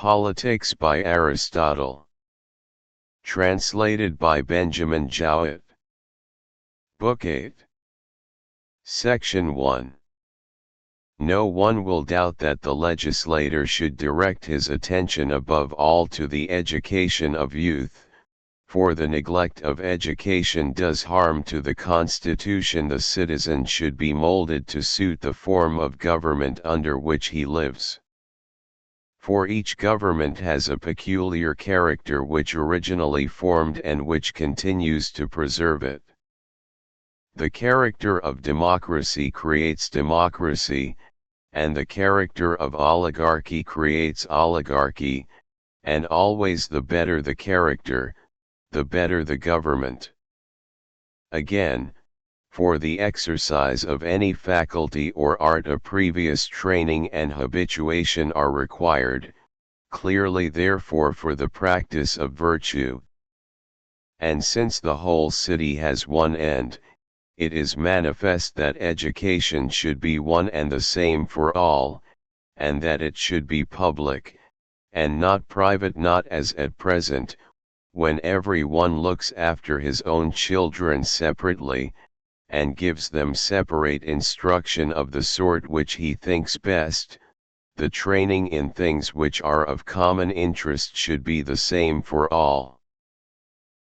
Politics by Aristotle. Translated by Benjamin Jowett. Book 8. Section 1. No one will doubt that the legislator should direct his attention above all to the education of youth, for the neglect of education does harm to the constitution. The citizen should be molded to suit the form of government under which he lives. For each government has a peculiar character which originally formed and which continues to preserve it. The character of democracy creates democracy, and the character of oligarchy creates oligarchy, and always the better the character, the better the government. Again, for the exercise of any faculty or art a previous training and habituation are required, clearly therefore for the practice of virtue. And since the whole city has one end, it is manifest that education should be one and the same for all, and that it should be public, and not private, not as at present, when every one looks after his own children separately, and gives them separate instruction of the sort which he thinks best. The training in things which are of common interest should be the same for all.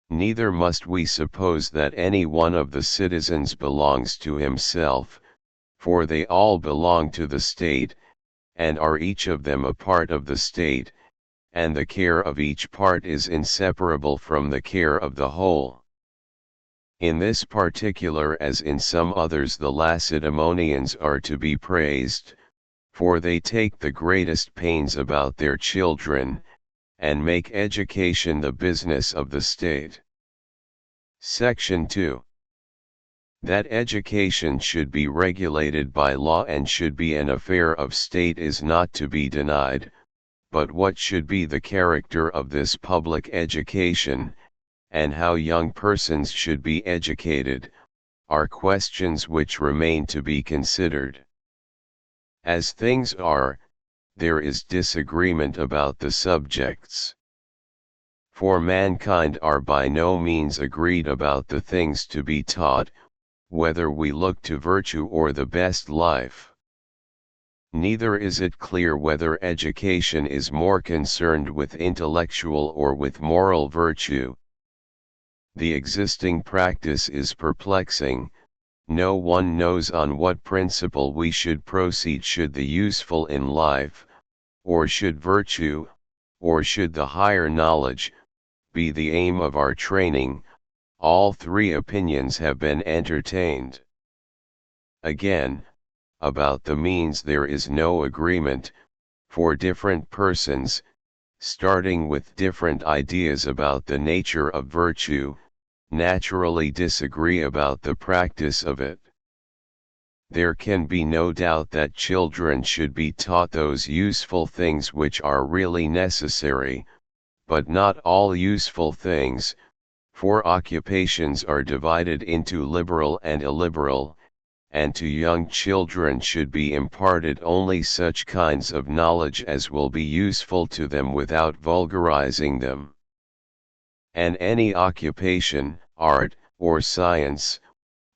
Neither must we suppose that any one of the citizens belongs to himself, for they all belong to the state, and are each of them a part of the state, and the care of each part is inseparable from the care of the whole. In this particular as in some others the Lacedaemonians are to be praised, for they take the greatest pains about their children, and make education the business of the state. Section 2. That education should be regulated by law and should be an affair of state is not to be denied, but what should be the character of this public education, and how young persons should be educated, are questions which remain to be considered. As things are, there is disagreement about the subjects. For mankind are by no means agreed about the things to be taught, whether we look to virtue or the best life. Neither is it clear whether education is more concerned with intellectual or with moral virtue. The existing practice is perplexing. No one knows on what principle we should proceed. Should the useful in life, or should virtue, or should the higher knowledge, be the aim of our training? All three opinions have been entertained. Again, about the means there is no agreement, for different persons, starting with different ideas about the nature of virtue, naturally disagree about the practice of it. There can be no doubt that children should be taught those useful things which are really necessary, but not all useful things, for occupations are divided into liberal and illiberal, and to young children should be imparted only such kinds of knowledge as will be useful to them without vulgarizing them. And any occupation, art, or science,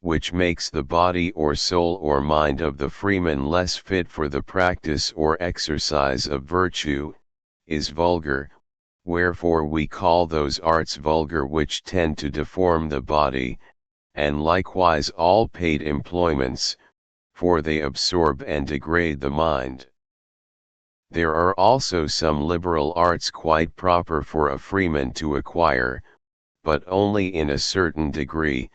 which makes the body or soul or mind of the freeman less fit for the practice or exercise of virtue, is vulgar, wherefore we call those arts vulgar which tend to deform the body, and likewise all paid employments, for they absorb and degrade the mind. There are also some liberal arts quite proper for a freeman to acquire, but only in a certain degree,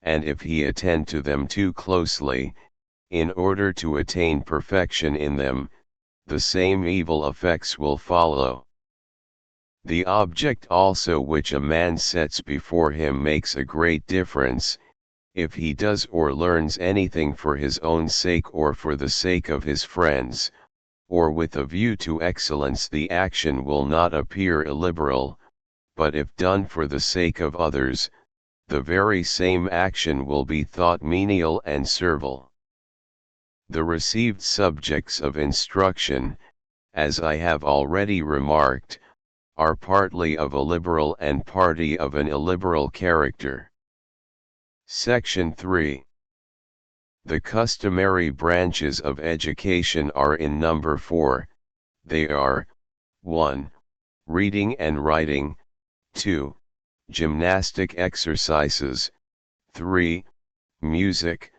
and if he attend to them too closely, in order to attain perfection in them, the same evil effects will follow. The object also which a man sets before him makes a great difference. If he does or learns anything for his own sake or for the sake of his friends, or with a view to excellence, the action will not appear illiberal, but if done for the sake of others, the very same action will be thought menial and servile. The received subjects of instruction, as I have already remarked, are partly of a liberal and partly of an illiberal character. Section 3. The customary branches of education are in number 4, they are, 1. Reading and writing, 2. Gymnastic exercises, 3. Music,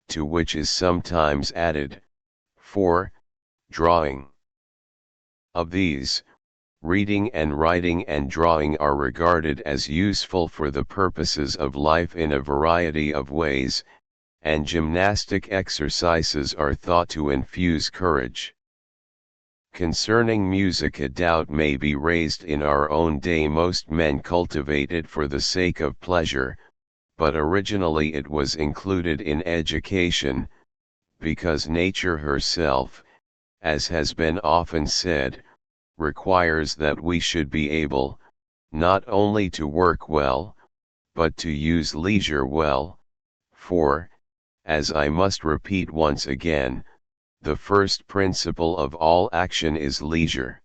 to which is sometimes added, 4. Drawing. Of these, reading and writing and drawing are regarded as useful for the purposes of life in a variety of ways, and gymnastic exercises are thought to infuse courage. Concerning music, a doubt may be raised. In our own day most men cultivate it for the sake of pleasure, but originally it was included in education, because nature herself, as has been often said, requires that we should be able, not only to work well, but to use leisure well, for, as I must repeat once again, the first principle of all action is leisure.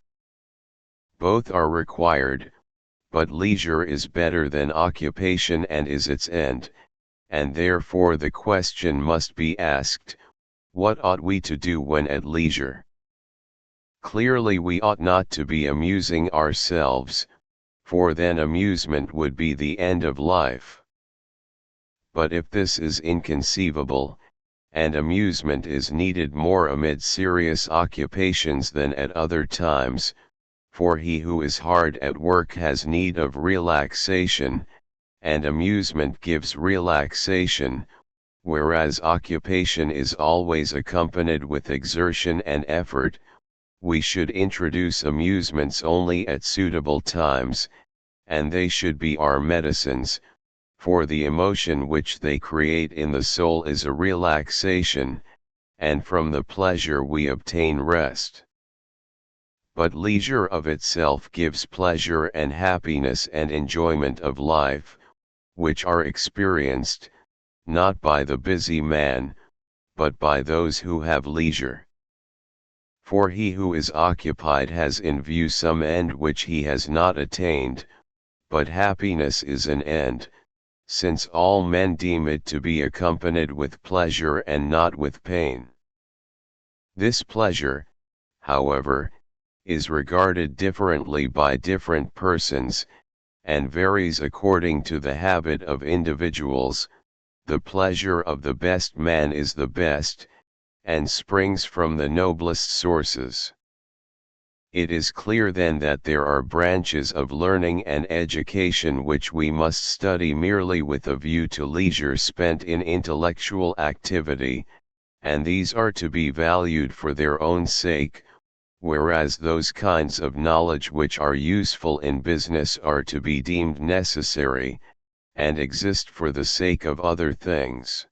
Both are required, but leisure is better than occupation and is its end, and therefore the question must be asked, what ought we to do when at leisure? Clearly we ought not to be amusing ourselves, for then amusement would be the end of life. But if this is inconceivable, and amusement is needed more amid serious occupations than at other times, for he who is hard at work has need of relaxation, and amusement gives relaxation, whereas occupation is always accompanied with exertion and effort, we should introduce amusements only at suitable times, and they should be our medicines, for the emotion which they create in the soul is a relaxation, and from the pleasure we obtain rest. But leisure of itself gives pleasure and happiness and enjoyment of life, which are experienced, not by the busy man, but by those who have leisure. For he who is occupied has in view some end which he has not attained, but happiness is an end, since all men deem it to be accompanied with pleasure and not with pain. This pleasure, however, is regarded differently by different persons, and varies according to the habit of individuals. The pleasure of the best man is the best, and springs from the noblest sources. It is clear then that there are branches of learning and education which we must study merely with a view to leisure spent in intellectual activity, and these are to be valued for their own sake, whereas those kinds of knowledge which are useful in business are to be deemed necessary, and exist for the sake of other things.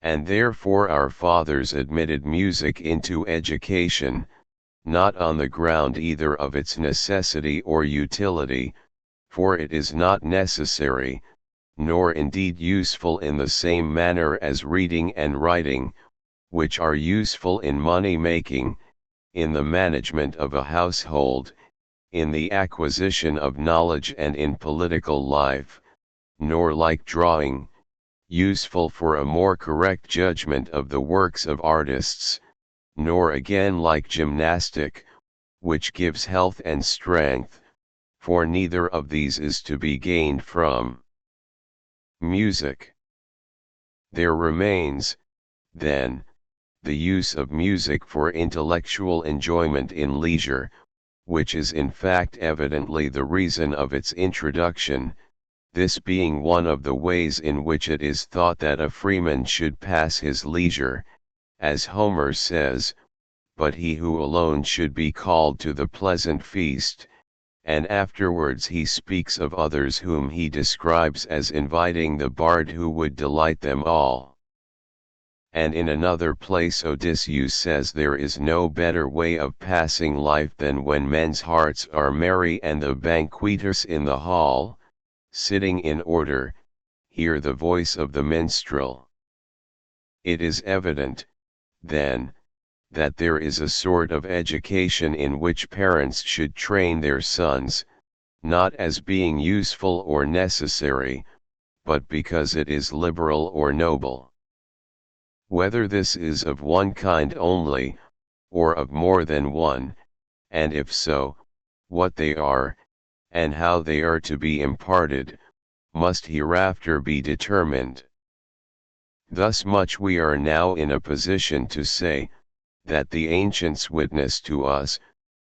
And therefore our fathers admitted music into education, not on the ground either of its necessity or utility, for it is not necessary, nor indeed useful in the same manner as reading and writing, which are useful in money-making, in the management of a household, in the acquisition of knowledge and in political life, nor like drawing, useful for a more correct judgment of the works of artists, nor again like gymnastic, which gives health and strength, for neither of these is to be gained from music. There remains, then, the use of music for intellectual enjoyment in leisure, which is in fact evidently the reason of its introduction, this being one of the ways in which it is thought that a freeman should pass his leisure, as Homer says, but he who alone should be called to the pleasant feast, and afterwards he speaks of others whom he describes as inviting the bard who would delight them all. And in another place Odysseus says there is no better way of passing life than when men's hearts are merry and the banqueters in the hall, sitting in order, hear the voice of the minstrel. It is evident, then, that there is a sort of education in which parents should train their sons, not as being useful or necessary, but because it is liberal or noble. Whether this is of one kind only, or of more than one, and if so, what they are, and how they are to be imparted, must hereafter be determined. Thus much we are now in a position to say, that the ancients witness to us,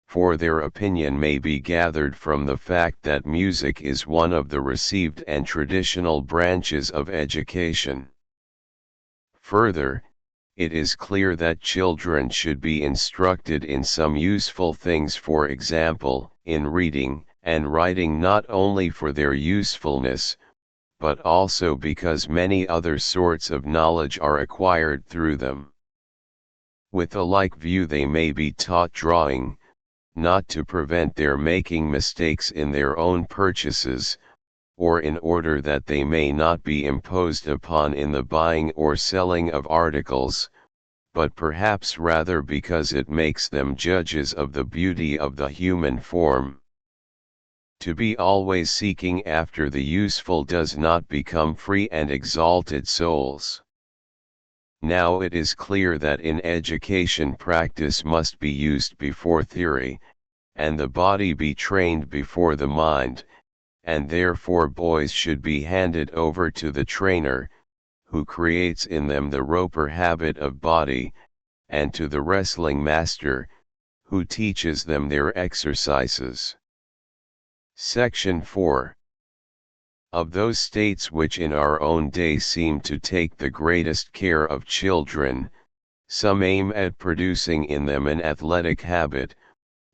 for their opinion may be gathered from the fact that music is one of the received and traditional branches of education. Further, it is clear that children should be instructed in some useful things, for example, in reading and writing, not only for their usefulness, but also because many other sorts of knowledge are acquired through them. With a like view they may be taught drawing, not to prevent their making mistakes in their own purchases, or in order that they may not be imposed upon in the buying or selling of articles, but perhaps rather because it makes them judges of the beauty of the human form. To be always seeking after the useful does not become free and exalted souls. Now it is clear that in education practice must be used before theory, and the body be trained before the mind, and therefore boys should be handed over to the trainer, who creates in them the roper habit of body, and to the wrestling master, who teaches them their exercises. Section 4. Of those states which in our own day seem to take the greatest care of children, some aim at producing in them an athletic habit,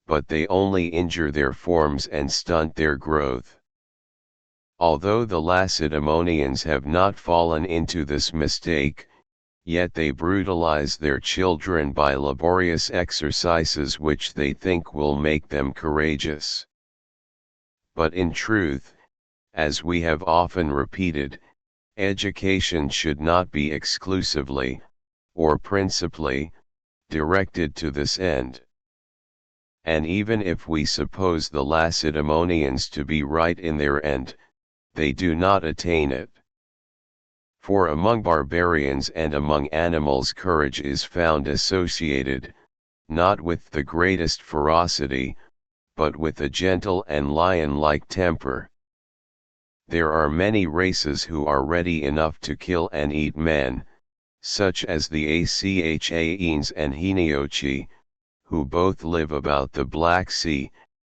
but they only injure their forms and stunt their growth. Although the Lacedaemonians have not fallen into this mistake, yet they brutalize their children by laborious exercises which they think will make them courageous. But in truth, as we have often repeated, education should not be exclusively, or principally, directed to this end. And even if we suppose the Lacedaemonians to be right in their end, they do not attain it. For among barbarians and among animals courage is found associated, not with the greatest ferocity, but with a gentle and lion-like temper. There are many races who are ready enough to kill and eat men, such as the Achaeans and Heniochi, who both live about the Black Sea,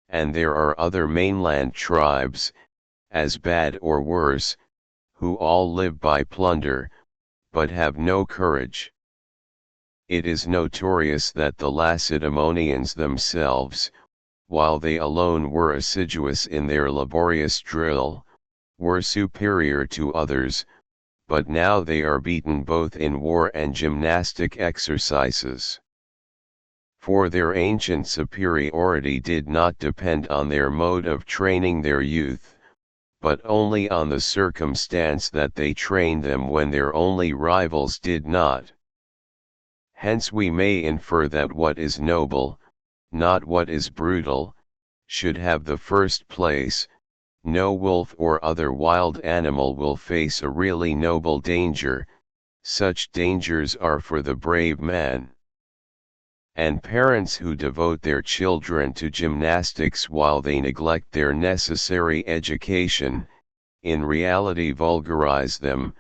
and there are other mainland tribes, as bad or worse, who all live by plunder, but have no courage. It is notorious that the Lacedaemonians themselves, while they alone were assiduous in their laborious drill, were superior to others, but now they are beaten both in war and gymnastic exercises. For their ancient superiority did not depend on their mode of training their youth, but only on the circumstance that they trained them when their only rivals did not. Hence we may infer that what is noble, not what is brutal, should have the first place. No wolf or other wild animal will face a really noble danger, such dangers are for the brave man. And parents who devote their children to gymnastics while they neglect their necessary education, in reality vulgarize them,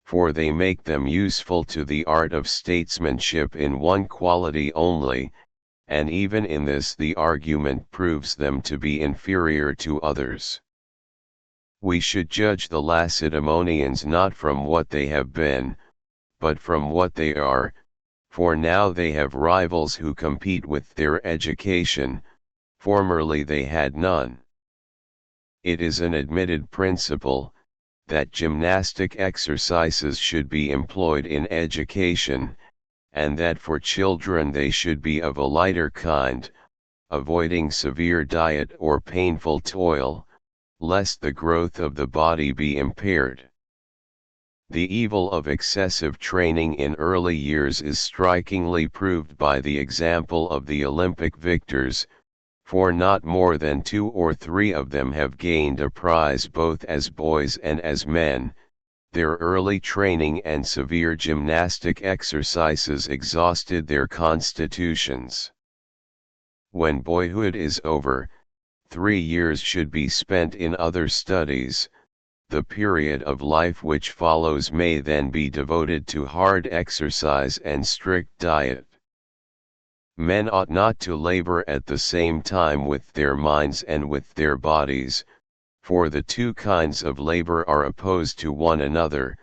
for they make them useful to the art of statesmanship in one quality only, and even in this the argument proves them to be inferior to others. We should judge the Lacedaemonians not from what they have been, but from what they are, for now they have rivals who compete with their education, formerly they had none. It is an admitted principle, that gymnastic exercises should be employed in education, and that for children they should be of a lighter kind, avoiding severe diet or painful toil, lest the growth of the body be impaired. The evil of excessive training in early years is strikingly proved by the example of the Olympic victors, for not more than 2 or 3 of them have gained a prize both as boys and as men. Their early training and severe gymnastic exercises exhausted their constitutions. When boyhood is over, 3 years should be spent in other studies. The period of life which follows may then be devoted to hard exercise and strict diet. Men ought not to labor at the same time with their minds and with their bodies, for the two kinds of labor are opposed to one another.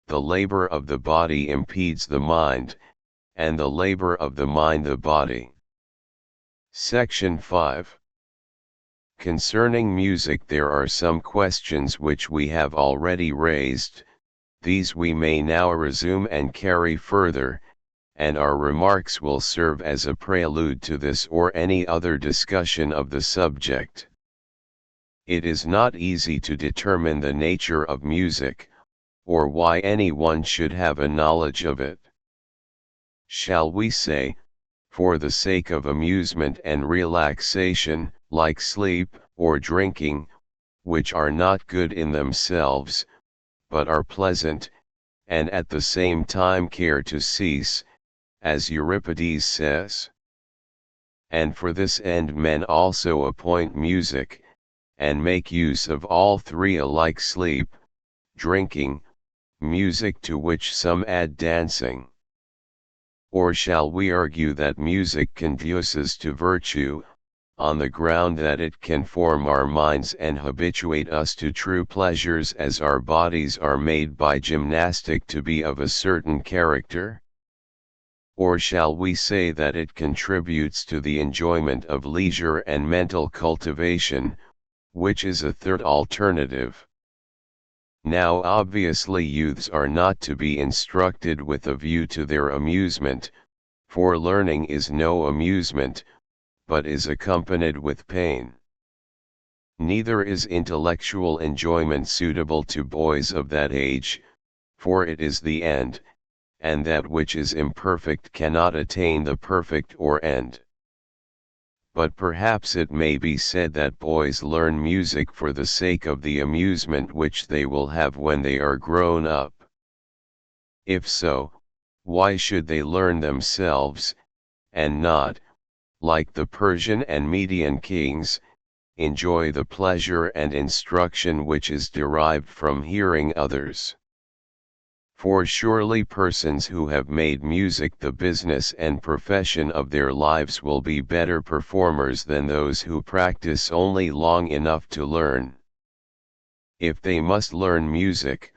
The labor of the body impedes the mind, and the labor of the mind the body. Section 5. Concerning music there are some questions which we have already raised. These we may now resume and carry further, and our remarks will serve as a prelude to this or any other discussion of the subject. It is not easy to determine the nature of music, or why anyone should have a knowledge of it. Shall we say, for the sake of amusement and relaxation, like sleep, or drinking, which are not good in themselves, but are pleasant, and at the same time care to cease, as Euripides says? And for this end men also appoint music, and make use of all three alike: sleep, drinking, music, to which some add dancing. Or shall we argue that music conduces to virtue, on the ground that it can form our minds and habituate us to true pleasures, as our bodies are made by gymnastic to be of a certain character? Or shall we say that it contributes to the enjoyment of leisure and mental cultivation, which is a third alternative? Now obviously youths are not to be instructed with a view to their amusement, for learning is no amusement, but is accompanied with pain. Neither is intellectual enjoyment suitable to boys of that age, for it is the end, and that which is imperfect cannot attain the perfect or end. But perhaps it may be said that boys learn music for the sake of the amusement which they will have when they are grown up. If so, why should they learn themselves, and not, like the Persian and Median kings, enjoy the pleasure and instruction which is derived from hearing others? For surely persons who have made music the business and profession of their lives will be better performers than those who practice only long enough to learn. If they must learn music,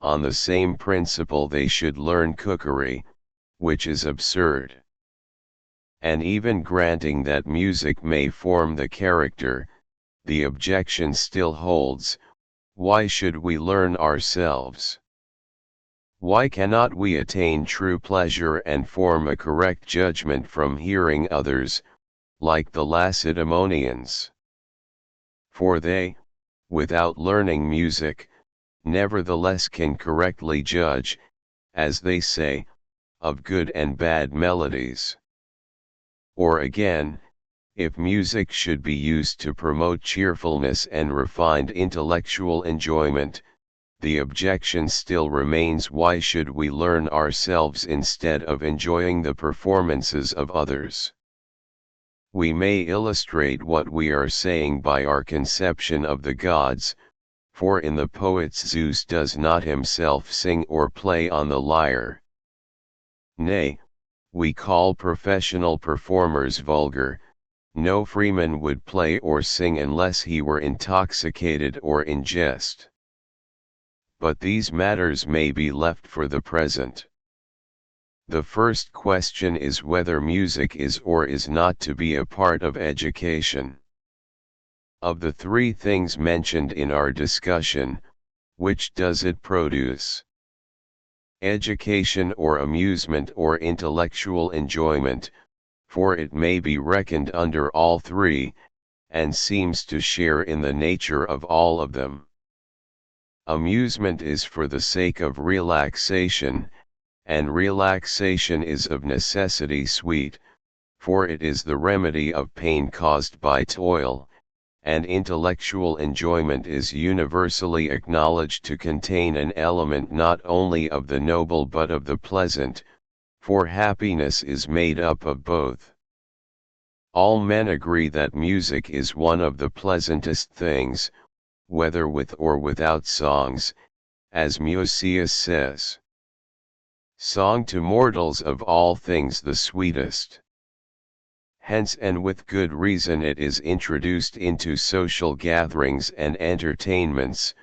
on the same principle they should learn cookery, which is absurd. And even granting that music may form the character, the objection still holds: why should we learn ourselves? Why cannot we attain true pleasure and form a correct judgment from hearing others, like the Lacedaemonians? For they, without learning music, nevertheless can correctly judge, as they say, of good and bad melodies. Or again, if music should be used to promote cheerfulness and refined intellectual enjoyment, the objection still remains: why should we learn ourselves instead of enjoying the performances of others? We may illustrate what we are saying by our conception of the gods, for in the poets Zeus does not himself sing or play on the lyre. Nay, we call professional performers vulgar. No freeman would play or sing unless he were intoxicated or in jest. But these matters may be left for the present. The first question is whether music is or is not to be a part of education. Of the three things mentioned in our discussion, which does it produce? Education or amusement or intellectual enjoyment, for it may be reckoned under all three, and seems to share in the nature of all of them. Amusement is for the sake of relaxation, and relaxation is of necessity sweet, for it is the remedy of pain caused by toil, and intellectual enjoyment is universally acknowledged to contain an element not only of the noble but of the pleasant, for happiness is made up of both. All men agree that music is one of the pleasantest things, whether with or without songs, as Musaeus says. Song to mortals of all things the sweetest. Hence and with good reason it is introduced into social gatherings and entertainments,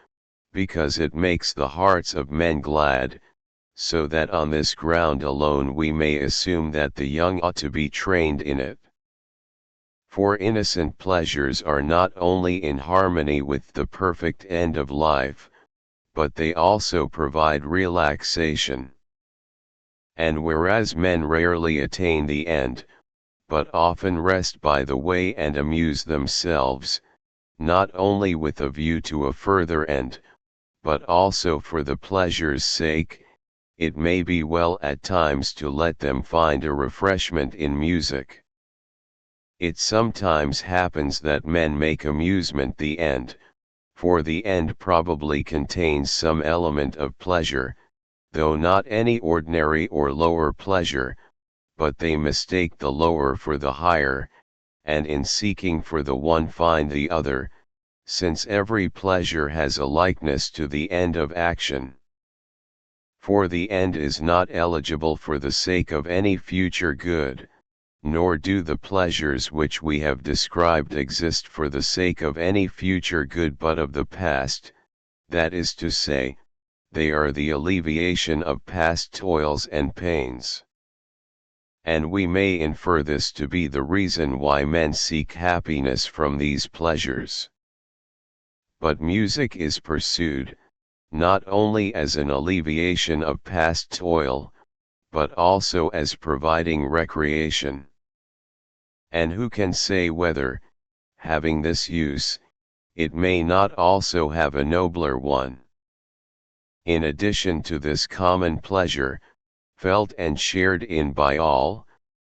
because it makes the hearts of men glad, so that on this ground alone we may assume that the young ought to be trained in it. For innocent pleasures are not only in harmony with the perfect end of life, but they also provide relaxation. And whereas men rarely attain the end, but often rest by the way and amuse themselves, not only with a view to a further end, but also for the pleasure's sake, it may be well at times to let them find a refreshment in music. It sometimes happens that men make amusement the end, for the end probably contains some element of pleasure, though not any ordinary or lower pleasure, but they mistake the lower for the higher, and in seeking for the one find the other, since every pleasure has a likeness to the end of action. For the end is not eligible for the sake of any future good, nor do the pleasures which we have described exist for the sake of any future good but of the past, that is to say, they are the alleviation of past toils and pains. And we may infer this to be the reason why men seek happiness from these pleasures. But music is pursued, not only as an alleviation of past toil, but also as providing recreation. And who can say whether, having this use, it may not also have a nobler one? In addition to this common pleasure, felt and shared in by all,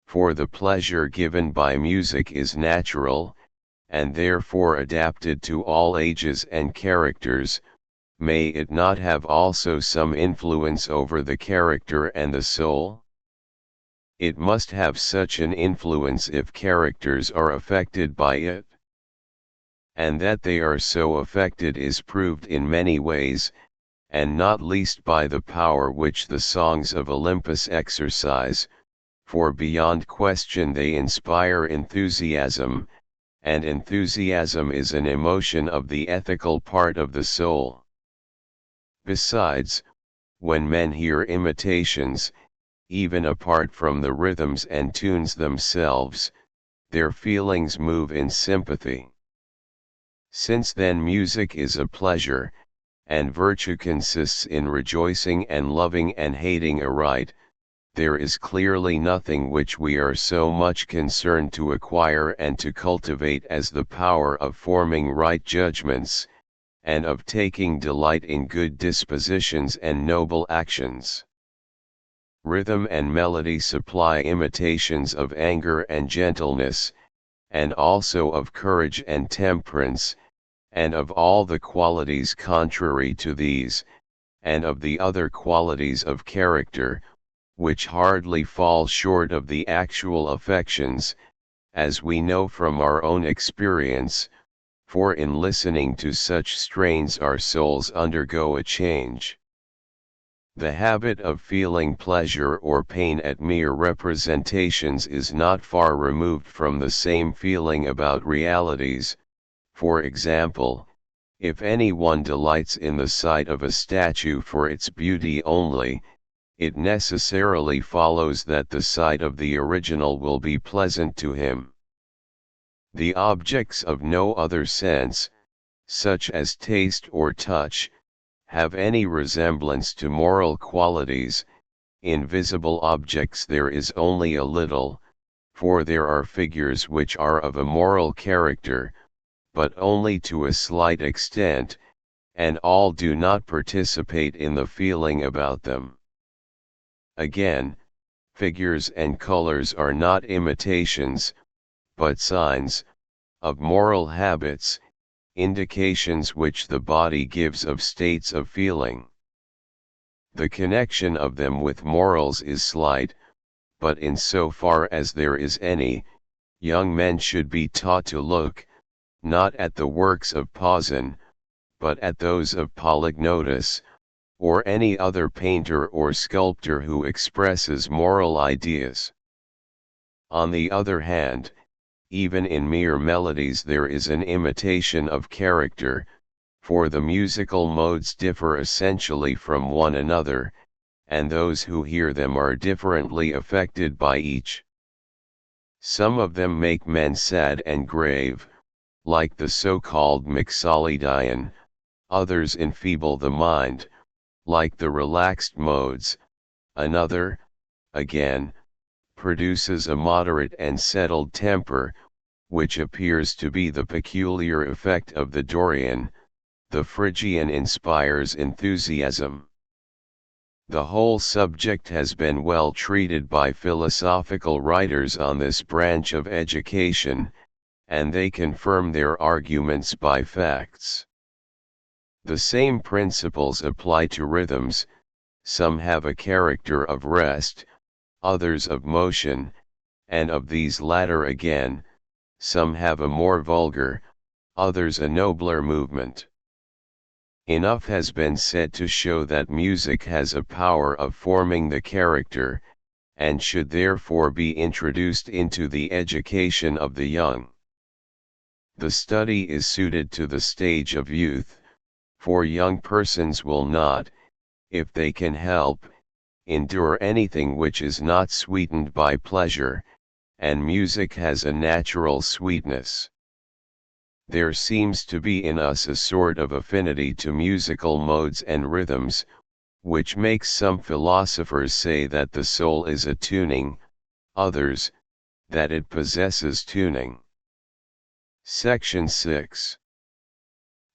for the pleasure given by music is natural, and therefore adapted to all ages and characters, may it not have also some influence over the character and the soul? It must have such an influence if characters are affected by it. And that they are so affected is proved in many ways, and not least by the power which the songs of Olympus exercise, for beyond question they inspire enthusiasm, and enthusiasm is an emotion of the ethical part of the soul. Besides, when men hear imitations, even apart from the rhythms and tunes themselves, their feelings move in sympathy. Since then music is a pleasure, and virtue consists in rejoicing and loving and hating aright, there is clearly nothing which we are so much concerned to acquire and to cultivate as the power of forming right judgments, and of taking delight in good dispositions and noble actions. Rhythm and melody supply imitations of anger and gentleness, and also of courage and temperance, and of all the qualities contrary to these, and of the other qualities of character, which hardly fall short of the actual affections, as we know from our own experience, for in listening to such strains our souls undergo a change. The habit of feeling pleasure or pain at mere representations is not far removed from the same feeling about realities. For example, if any one delights in the sight of a statue for its beauty only, it necessarily follows that the sight of the original will be pleasant to him. The objects of no other sense, such as taste or touch, have any resemblance to moral qualities. In visible objects there is only a little, for there are figures which are of a moral character, but only to a slight extent, and all do not participate in the feeling about them. Again, figures and colors are not imitations, but signs, of moral habits, indications which the body gives of states of feeling. The connection of them with morals is slight, but in so far as there is any, young men should be taught to look, not at the works of Poussin, but at those of Polygnotus, or any other painter or sculptor who expresses moral ideas. On the other hand, even in mere melodies there is an imitation of character, for the musical modes differ essentially from one another, and those who hear them are differently affected by each. Some of them make men sad and grave, like the so-called Mixolydian, others enfeeble the mind, like the relaxed modes, another, again, produces a moderate and settled temper, which appears to be the peculiar effect of the Dorian. The Phrygian inspires enthusiasm. The whole subject has been well treated by philosophical writers on this branch of education, and they confirm their arguments by facts. The same principles apply to rhythms. Some have a character of rest, others of motion, and of these latter again, some have a more vulgar, others a nobler movement. Enough has been said to show that music has a power of forming the character, and should therefore be introduced into the education of the young. The study is suited to the stage of youth, for young persons will not, if they can help, endure anything which is not sweetened by pleasure, and music has a natural sweetness. There seems to be in us a sort of affinity to musical modes and rhythms, which makes some philosophers say that the soul is a tuning, others, that it possesses tuning. Section 6.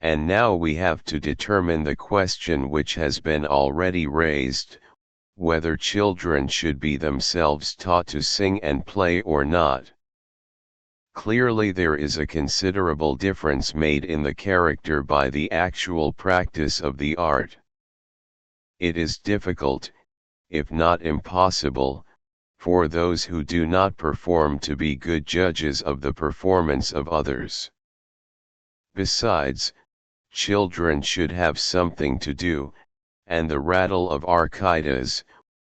And now we have to determine the question which has been already raised, whether children should be themselves taught to sing and play or not. Clearly there is a considerable difference made in the character by the actual practice of the art. It is difficult, if not impossible, for those who do not perform to be good judges of the performance of others. Besides, children should have something to do, and the rattle of Archytas,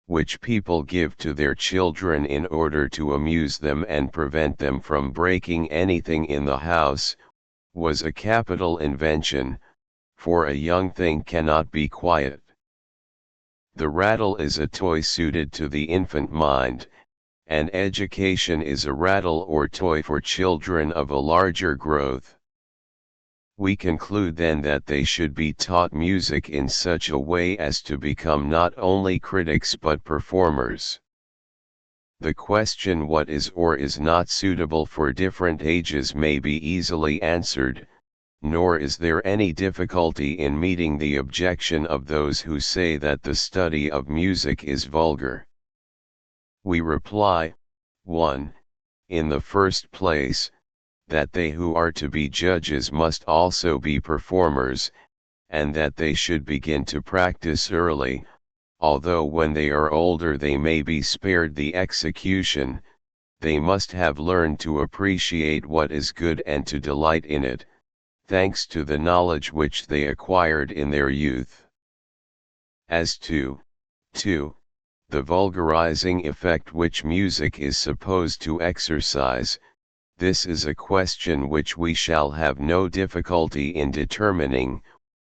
which people give to their children in order to amuse them and prevent them from breaking anything in the house, was a capital invention, for a young thing cannot be quiet. The rattle is a toy suited to the infant mind, and education is a rattle or toy for children of a larger growth. We conclude then that they should be taught music in such a way as to become not only critics but performers. The question what is or is not suitable for different ages may be easily answered, nor is there any difficulty in meeting the objection of those who say that the study of music is vulgar. We reply, 1. In the first place, that they who are to be judges must also be performers, and that they should begin to practice early, although when they are older they may be spared the execution. They must have learned to appreciate what is good and to delight in it, thanks to the knowledge which they acquired in their youth. As to 2. The vulgarizing effect which music is supposed to exercise, this is a question which we shall have no difficulty in determining,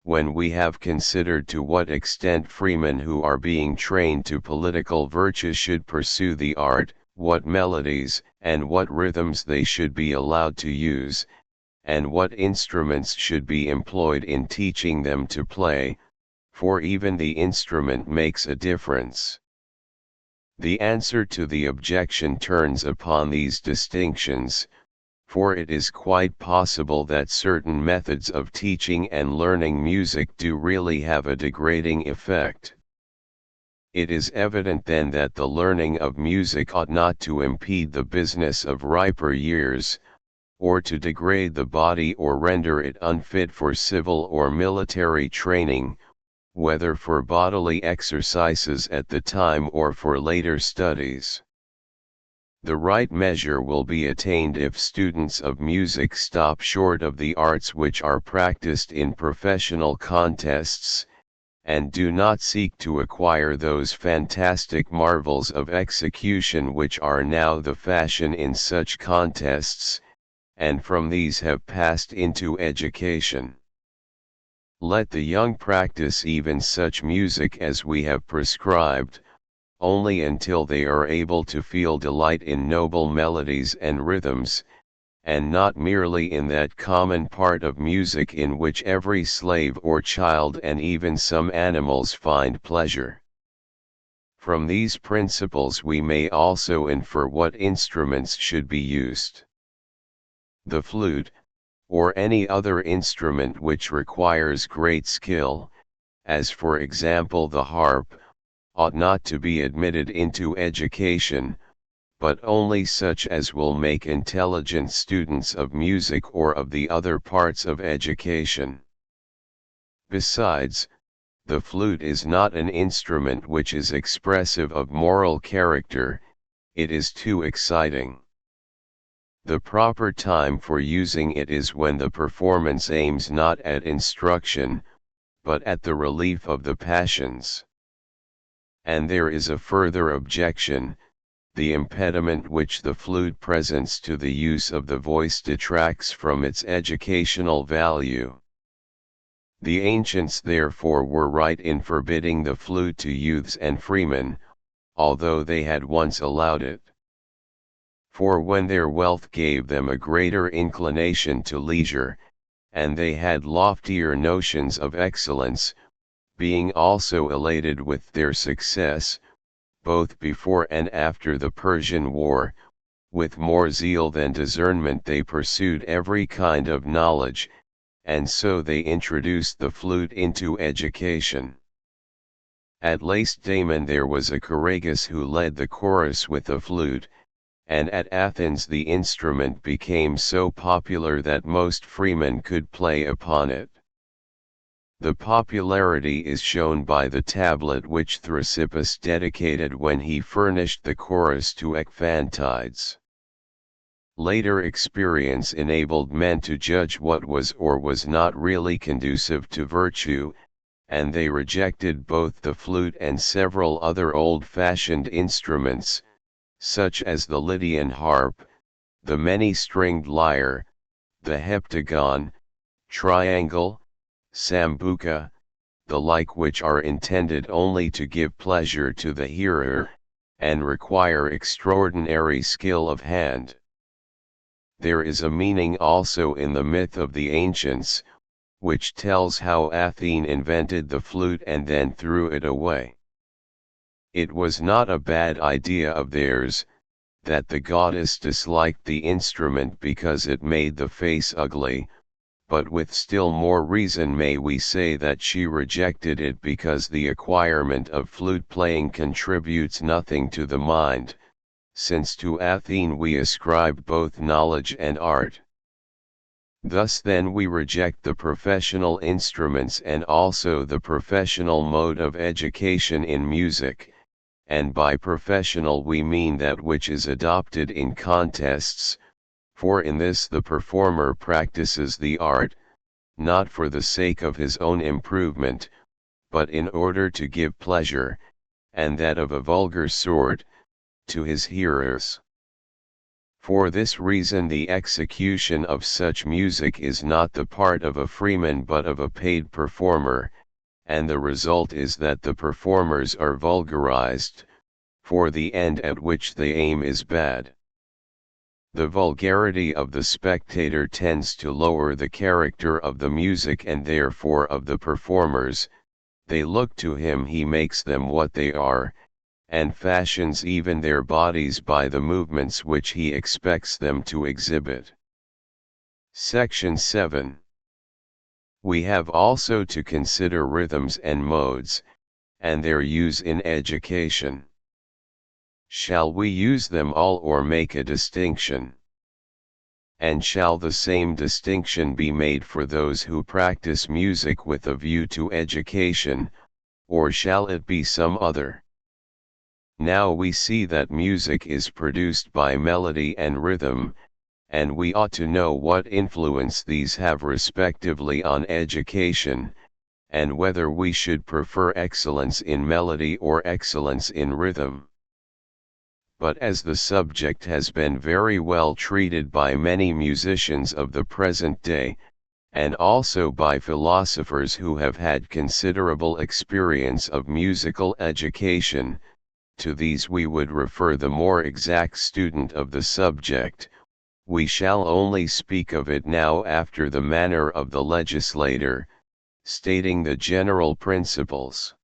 when we have considered to what extent freemen who are being trained to political virtue should pursue the art, what melodies and what rhythms they should be allowed to use, and what instruments should be employed in teaching them to play, for even the instrument makes a difference. The answer to the objection turns upon these distinctions, For it is quite possible that certain methods of teaching and learning music do really have a degrading effect. It is evident then that the learning of music ought not to impede the business of riper years, or to degrade the body or render it unfit for civil or military training, whether for bodily exercises at the time or for later studies. The right measure will be attained if students of music stop short of the arts which are practiced in professional contests, and do not seek to acquire those fantastic marvels of execution which are now the fashion in such contests, and from these have passed into education. Let the young practice even such music as we have prescribed, only until they are able to feel delight in noble melodies and rhythms, and not merely in that common part of music in which every slave or child and even some animals find pleasure. From these principles we may also infer what instruments should be used. The flute, or any other instrument which requires great skill, as for example the harp, ought not to be admitted into education, but only such as will make intelligent students of music or of the other parts of education. Besides, the flute is not an instrument which is expressive of moral character, it is too exciting. The proper time for using it is when the performance aims not at instruction, but at the relief of the passions. And there is a further objection: the impediment which the flute presents to the use of the voice detracts from its educational value. The ancients therefore were right in forbidding the flute to youths and freemen, although they had once allowed it. For when their wealth gave them a greater inclination to leisure, and they had loftier notions of excellence, being also elated with their success, both before and after the Persian War, with more zeal than discernment they pursued every kind of knowledge, and so they introduced the flute into education. At Lacedaemon there was a Choragus who led the chorus with a flute, and at Athens the instrument became so popular that most freemen could play upon it. The popularity is shown by the tablet which Thrasybus dedicated when he furnished the chorus to Ecphantides. Later experience enabled men to judge what was or was not really conducive to virtue, and they rejected both the flute and several other old-fashioned instruments, such as the Lydian harp, the many-stringed lyre, the heptagon, triangle, sambuca, the like, which are intended only to give pleasure to the hearer, and require extraordinary skill of hand. There is a meaning also in the myth of the ancients, which tells how Athene invented the flute and then threw it away. It was not a bad idea of theirs, that the goddess disliked the instrument because it made the face ugly, but with still more reason may we say that she rejected it because the acquirement of flute playing contributes nothing to the mind, since to Athene we ascribe both knowledge and art. Thus then we reject the professional instruments and also the professional mode of education in music, and by professional we mean that which is adopted in contests, for in this the performer practices the art, not for the sake of his own improvement, but in order to give pleasure, and that of a vulgar sort, to his hearers. For this reason the execution of such music is not the part of a freeman but of a paid performer, and the result is that the performers are vulgarized, for the end at which they aim is bad. The vulgarity of the spectator tends to lower the character of the music and therefore of the performers. They look to him, he makes them what they are, and fashions even their bodies by the movements which he expects them to exhibit. Section 7. We have also to consider rhythms and modes, and their use in education. Shall we use them all or make a distinction? And shall the same distinction be made for those who practice music with a view to education, or shall it be some other? Now we see that music is produced by melody and rhythm, and we ought to know what influence these have respectively on education, and whether we should prefer excellence in melody or excellence in rhythm. But as the subject has been very well treated by many musicians of the present day, and also by philosophers who have had considerable experience of musical education, to these we would refer the more exact student of the subject. We shall only speak of it now after the manner of the legislator, stating the general principles.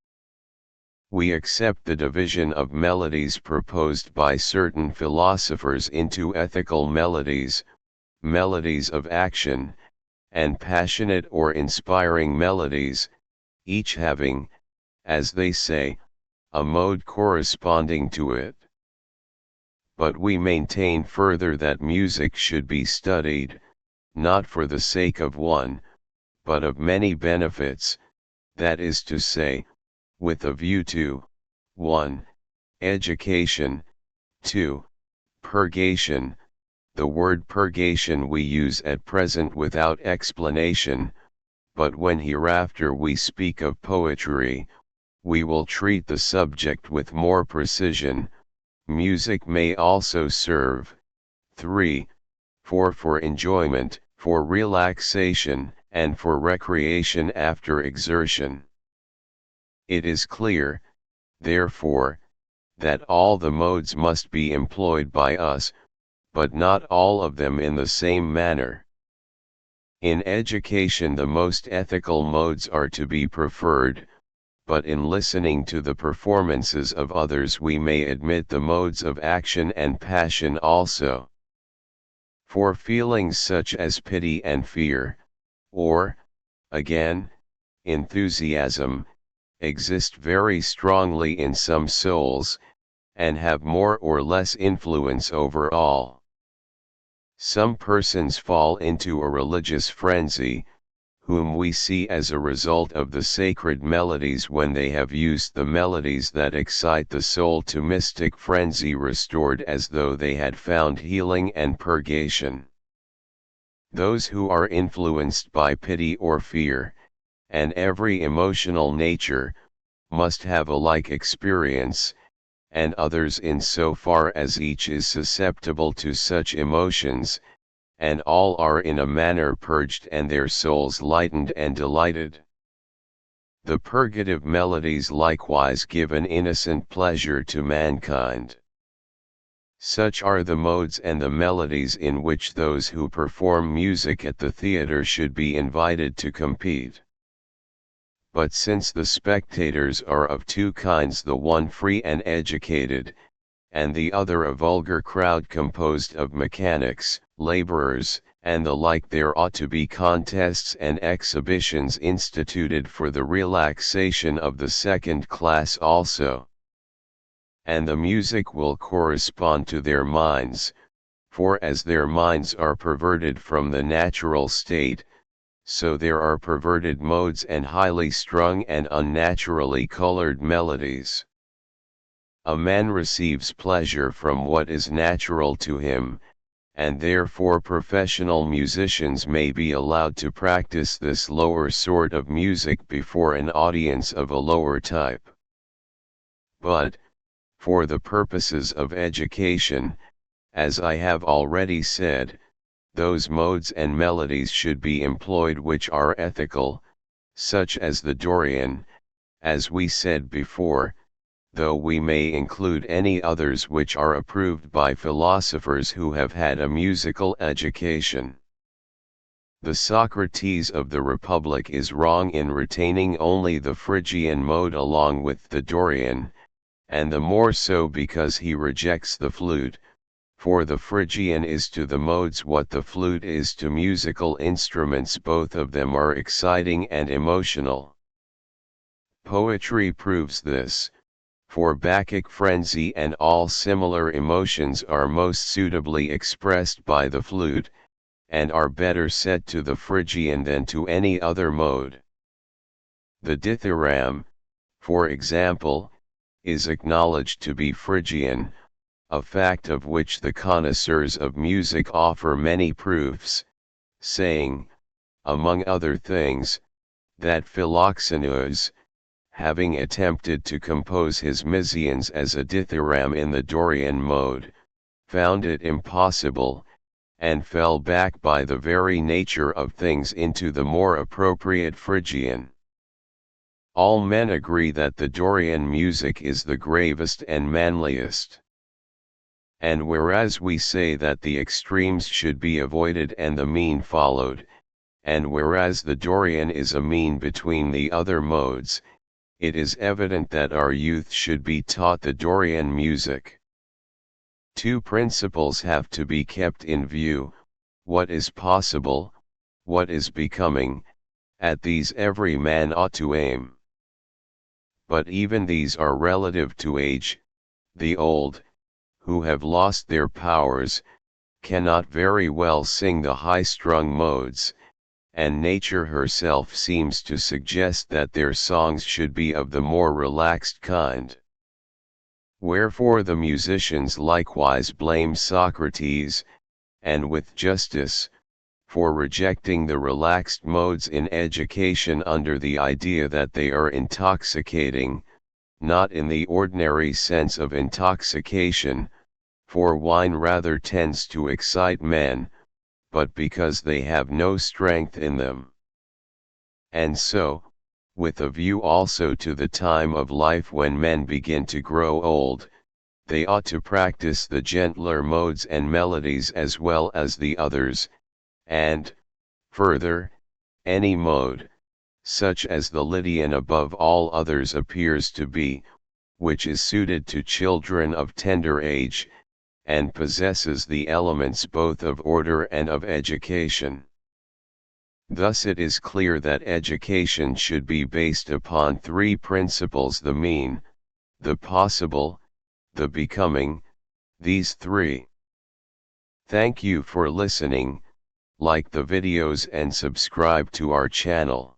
We accept the division of melodies proposed by certain philosophers into ethical melodies, melodies of action, and passionate or inspiring melodies, each having, as they say, a mode corresponding to it. But we maintain further that music should be studied, not for the sake of one, but of many benefits, that is to say, with a view to 1. Education, 2. Purgation. The word purgation we use at present without explanation, but when hereafter we speak of poetry, we will treat the subject with more precision. Music may also serve 3. For enjoyment, for relaxation, and for recreation after exertion. It is clear, therefore, that all the modes must be employed by us, but not all of them in the same manner. In education the most ethical modes are to be preferred, but in listening to the performances of others we may admit the modes of action and passion also. For feelings such as pity and fear, or, again, enthusiasm, exist very strongly in some souls, and have more or less influence over all. Some persons fall into a religious frenzy, whom we see as a result of the sacred melodies when they have used the melodies that excite the soul to mystic frenzy restored as though they had found healing and purgation. Those who are influenced by pity or fear, and every emotional nature, must have a like experience, and others in so far as each is susceptible to such emotions, and all are in a manner purged and their souls lightened and delighted. The purgative melodies likewise give an innocent pleasure to mankind. Such are the modes and the melodies in which those who perform music at the theatre should be invited to compete. But since the spectators are of two kinds, the one free and educated, and the other a vulgar crowd composed of mechanics, laborers, and the like, there ought to be contests and exhibitions instituted for the relaxation of the second class also. And the music will correspond to their minds, for as their minds are perverted from the natural state, so there are perverted modes and highly strung and unnaturally colored melodies. A man receives pleasure from what is natural to him, and therefore professional musicians may be allowed to practice this lower sort of music before an audience of a lower type. But, for the purposes of education, as I have already said, those modes and melodies should be employed which are ethical, such as the Dorian, as we said before, though we may include any others which are approved by philosophers who have had a musical education. The Socrates of the Republic is wrong in retaining only the Phrygian mode along with the Dorian, and the more so because he rejects the flute, for the Phrygian is to the modes what the flute is to musical instruments. Both of them are exciting and emotional. Poetry proves this, for Bacchic frenzy and all similar emotions are most suitably expressed by the flute, and are better set to the Phrygian than to any other mode. The dithyramb, for example, is acknowledged to be Phrygian, a fact of which the connoisseurs of music offer many proofs, saying, among other things, that Philoxenus, having attempted to compose his Mysians as a dithyramb in the Dorian mode, found it impossible, and fell back by the very nature of things into the more appropriate Phrygian. All men agree that the Dorian music is the gravest and manliest. And whereas we say that the extremes should be avoided and the mean followed, and whereas the Dorian is a mean between the other modes, it is evident that our youth should be taught the Dorian music. Two principles have to be kept in view: what is possible, what is becoming. At these every man ought to aim. But even these are relative to age. The old, who have lost their powers, cannot very well sing the high-strung modes, and nature herself seems to suggest that their songs should be of the more relaxed kind. Wherefore the musicians likewise blame Socrates, and with justice, for rejecting the relaxed modes in education under the idea that they are intoxicating, not in the ordinary sense of intoxication, for wine rather tends to excite men, but because they have no strength in them. And so, with a view also to the time of life when men begin to grow old, they ought to practice the gentler modes and melodies as well as the others, and, further, any mode, such as the Lydian above all others appears to be, which is suited to children of tender age, and possesses the elements both of order and of education. Thus it is clear that education should be based upon three principles: the mean, the possible, the becoming, these three. Thank you for listening. Like the videos and subscribe to our channel.